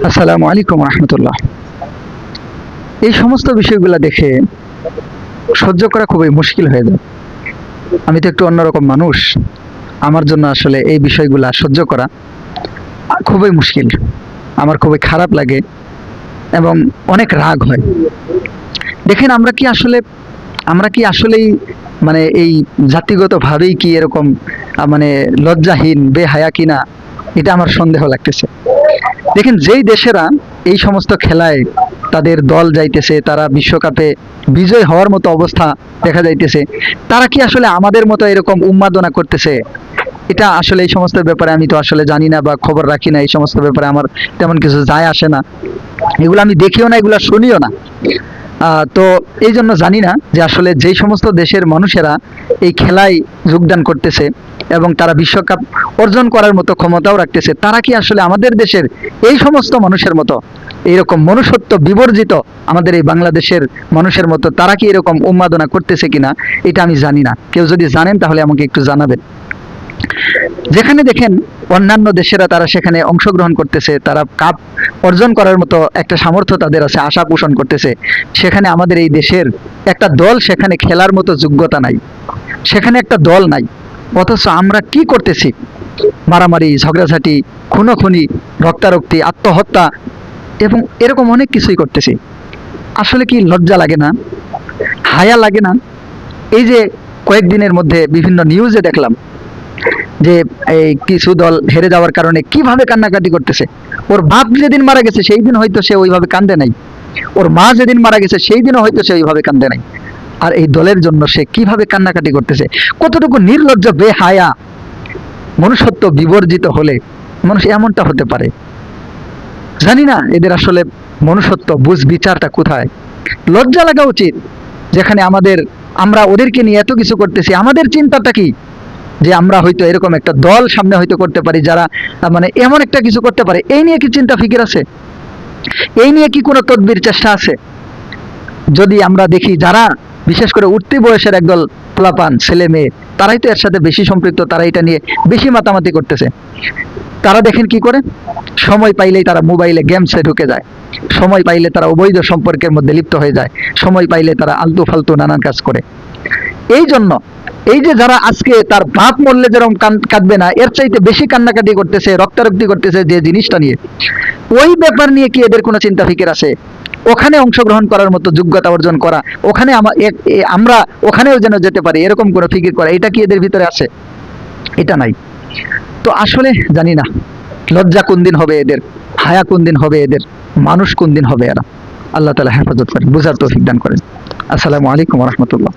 আসসালামু আলাইকুম রহমতুল্লাহ। এই সমস্ত বিষয়গুলো দেখে সহ্য করা খুবই মুশকিল হয়ে যায়। আমি তো একটু অন্যরকম মানুষ, আমার জন্য আসলে এই বিষয়গুলা সহ্য করা খুবই মুশকিল। আমার খুবই খারাপ লাগে এবং অনেক রাগ হয়। দেখেন, আমরা কি আসলেই মানে এই জাতিগতভাবেই কি এরকম মানে লজ্জাহীন বেহায়া কিনা, এটা আমার সন্দেহ লাগতেছে। দেখেন, যেই দেশেরা এই সমস্ত খেলায় তাদের দল যাইতেছে, তারা বিশ্বকাপে বিজয় হওয়ার মতো অবস্থা দেখা যাইতেছে, তারা কি আসলে আমাদের মতো এরকম উন্মাদনা করতেছে? এটা আসলে এই সমস্ত ব্যাপারে আমি তো আসলে জানি না বা খবর রাখি না। এই সমস্ত ব্যাপারে আমার তেমন কিছু যায় আসে না, এগুলো আমি দেখিও না, এগুলো শুনিও না। তো এই জন্য জানি না যে আসলে যেই সমস্ত দেশের মানুষেরা এই খেলায় যোগদান করতেছে এবং তারা বিশ্বকাপ অর্জন করার মতো ক্ষমতাও রাখতেছে, তারা কি আসলে আমাদের দেশের এই সমস্ত মানুষের মতো এইরকম মনুষ্যত্ব বিবর্জিত আমাদের এই বাংলাদেশের মানুষের মতো তারা কি এরকম উন্মাদনা করতেছে কিনা, এটা আমি জানি না। কেউ যদি জানেন তাহলে আমাকে একটু জানাবেন। যেখানে দেখেন অন্যান্য দেশেরা তারা সেখানে অংশগ্রহণ করতেছে, তারা কাপ অর্জন করার মতো একটা সামর্থ্য তাদের আছে, আশা পোষণ করতেছে, সেখানে আমাদের এই দেশের একটা দল সেখানে খেলার মতো যোগ্যতা নাই, সেখানে একটা দল নাই। অথচ আমরা কি করতেছি? মারামারি, ঝগড়াঝাটি, খুনোখুনি, রক্তারক্তি, আত্মহত্যা এবং এরকম অনেক কিছুই করতেছি। আসলে কি লজ্জা লাগে না? হায়া লাগে না? এই যে কয়েকদিনের মধ্যে বিভিন্ন নিউজে দেখলাম যে এই কিছু দল হেরে যাওয়ার কারণে কিভাবে কান্নাকাটি করতেছে। ওর বাপ যেদিন মারা গেছে সেই দিন হয়তো সে ওইভাবে কান্দে নাই, ওর মা যেদিন মারা গেছে সেই দিনও হয়তো সে ওইভাবে কান্দে নাই, আর এই দলের জন্য সে কিভাবে কান্নাকাটি করতেছে। কতটুকু নির্লজ্জ, বেহায়া, মনুষ্যত্ব বিবর্জিত হলে মানুষ এমনটা হতে পারে। জানি না এদের আসলে মনুষ্যত্ব বুঝ বিচারটা কোথায়। লজ্জা লাগা উচিত। যেখানে আমরা ওদেরকে নিয়ে এত কিছু করতেছি, আমাদের চিন্তাটা কি? যে আমরা হয়তো এরকম একটা দল সামনে হয়তো করতে পারি যারা মানে এমন একটা কিছু করতে পারে, এই নিয়ে কি চিন্তা ফিকির আছে? এই নিয়ে কি কোনো তদবির চেষ্টা আছে? যদি আমরা দেখি যারা বিশেষ করে উঠতি বয়সের একদল পোলাপান ছেলে মেয়ে, তারাই তো এর সাথে বেশি সম্পৃক্ত, তারা এটা নিয়ে বেশি মাতামাতি করতেছে। তারা দেখেন কি করে, সময় পাইলেই তারা মোবাইলে গেমসে ঢুকে যায়, সময় পাইলে তারা অবৈধ সম্পর্কের মধ্যে লিপ্ত হয়ে যায়, সময় পাইলে তারা আলতু ফালতু নানান কাজ করে। এই জন্য এই যে যারা আজকে তার বাপ মরলে যেরকম কাঁদবে না, এর চাইতে বেশি কান্নাকাটি করতেছে, রক্তারক্তি করতেছে যে জিনিসটা নিয়ে, ওই ব্যাপার নিয়ে কি এদের কোনো চিন্তা ফিকির আছে? ওখানে অংশগ্রহণ করার মতো যোগ্যতা অর্জন করা, ওখানে আমরা ওখানেও যেন যেতে পারি, এরকম কোনো ফিকির করা, এটা কি এদের ভিতরে আছে? এটা নাই। তো আসলে জানি না লজ্জা কোন দিন হবে এদের, হায়া কোন দিন হবে এদের, মানুষ কোন দিন হবে এরা। আল্লাহ তাআলা হেফাজত করেন, বুঝার তৌফিক দান করেন। আসসালামু আলাইকুম ওয়া রাহমাতুল্লাহ।